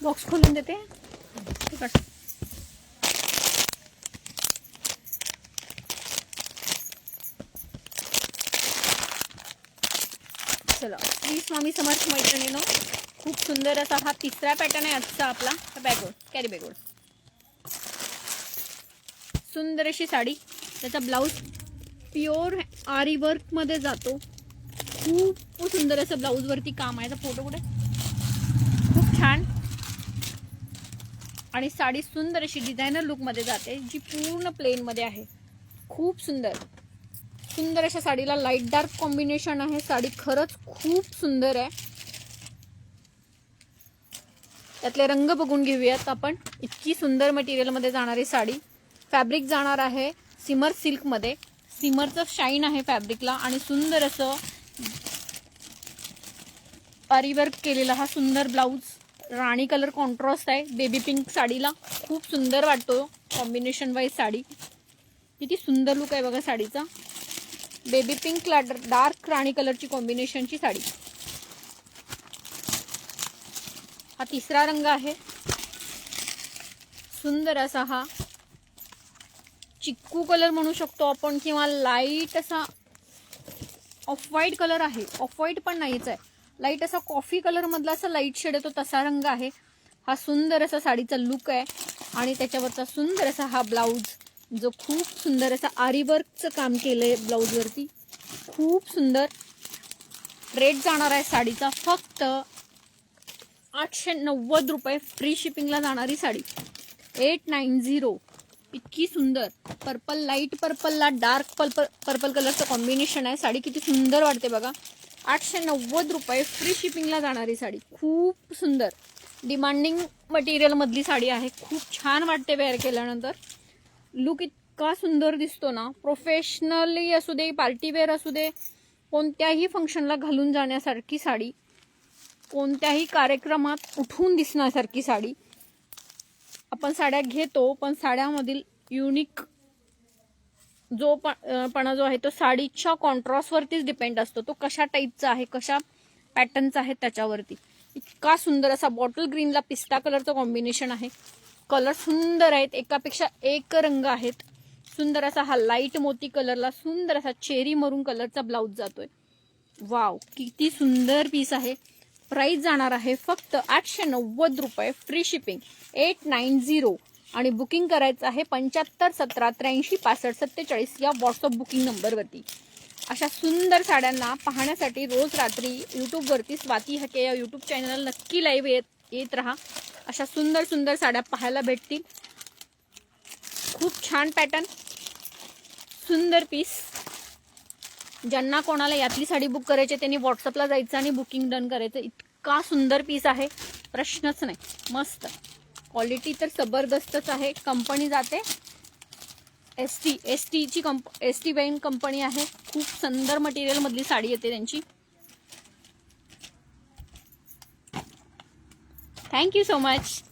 Box खोलून देते. चला, श्री स्वामी समर्थ मैत्रिणींनो, खूप सुंदर असा हा तिसरा पॅटर्न आहे आजचा आपला. बॅगवर कॅरी बॅगवर सुंदर अशी साडी. त्याचा ब्लाऊज प्युअर आरी वर्क मध्ये जातो. खूप सुंदर असं ब्लाऊज वरती काम आहे. फोटो कुठे, खूप छान. आणि साडी सुंदर अशी डिझायनर लुक मध्ये जाते, जी पूर्ण प्लेन मध्ये आहे. खूप सुंदर सुंदर अशा साडीला लाईट डार्क कॉम्बिनेशन आहे. साडी खरंच खूप सुंदर आहे. त्यातले रंग बघून घेऊयात आपण. इतकी सुंदर मटेरियल मध्ये जाणारी साडी. फॅब्रिक जाणार आहे सिमर सिल्क मध्ये. सिमरचं शाईन आहे फॅब्रिकला आणि सुंदर असं आरी वर्क केलेला हा सुंदर ब्लाऊज. राणी कलर कॉन्ट्रास्ट आहे बेबी पिंक साडीला. खूप सुंदर वाटतो कॉम्बिनेशन वाईज साडी. किती सुंदर लुक आहे बघा साडीचा. बेबी पिंक ला डार्क राणी कलरची कॉम्बिनेशनची साडी. हा तिसरा रंग आहे. सुंदर असा हा चिक्कू कलर म्हणू शकतो आपण, किंवा लाईट असा ऑफ व्हाईट कलर आहे. ऑफ व्हाईट पण नाहीच आहे, लाईट असा कॉफी कलर मधला असा लाईट शेड येतो तसा रंग आहे. हा सुंदर असा साडीचा लुक आहे. आणि त्याच्यावरचा सुंदर असा हा ब्लाऊज, जो खूप सुंदर असा आरी वर्कचं काम केलंय ब्लाऊज वरती. खूप सुंदर. रेट जाणार आहे साडीचा फक्त 890 रुपये. फ्री शिपिंगला जाणारी साडी 890. इतकी सुंदर पर्पल, लाईट पर्पलला डार्क पर्पल कलरचं कॉम्बिनेशन आहे. साडी किती सुंदर वाटते बघा. 890 रुपये फ्री शिपिंगला जाणारी साडी. खूप सुंदर डिमांडिंग मटेरियल मधली साडी आहे. खूप छान वाटते वेअर केल्यानंतर. लुक इतका सुंदर दिसतो ना. प्रोफेशनली असू दे, पार्टी वेअर असू दे, कोणत्याही फंक्शनला घालून जाण्यासारखी साडी. कोणत्याही कार्यक्रमात उठून दिसण्यासारखी साडी. आपण साड्या घेतो पण साड्यामधील युनिक जो पणा जो आहे तो साडीच्या कॉन्ट्रास्ट वरतीच डिपेंड असतो. तो कशा टाईपचा आहे, कशा पॅटर्नचा आहे त्याच्यावरती. इतका सुंदर असा बॉटल ग्रीनला पिस्ता कलरचं कॉम्बिनेशन आहे. कलर सुंदर आहेत, एकापेक्षा एक रंग आहेत. सुंदर असा हा लाईट मोती कलरला सुंदर असा चेरी मरून कलरचा ब्लाऊज जातोय. वाव, किती सुंदर पीस आहे. प्राइस जाणार आहे फक्त 890 रुपये. Free shipping 890. आणि बुकिंग करायचं आहे 75 17 83 65 47 या व्हॉट्सअप बुकिंग नंबरवरती. अशा सुंदर साड्यांना पाहण्यासाठी रोज रात्री यूट्यूबवरती स्वाती हके या यूट्यूब चॅनल नक्की लाईव्ह येत राहा. अशा सुंदर सुंदर साड्या पाहायला भेटतील. खूप छान पॅटर्न, सुंदर पीस. ज्यांना कोणाला यातली साडी बुक करायची त्यांनी व्हॉट्सअपला जायचं आणि बुकिंग डन करायचं. इतका सुंदर पीस आहे, प्रश्नच नाही. मस्त क्वालिटी तर जबरदस्तच आहे. कंपनी जाते एस टी वेन कंपनी आहे. खूप सुंदर मटेरियल मधली साडी येते त्यांची. Thank you so much.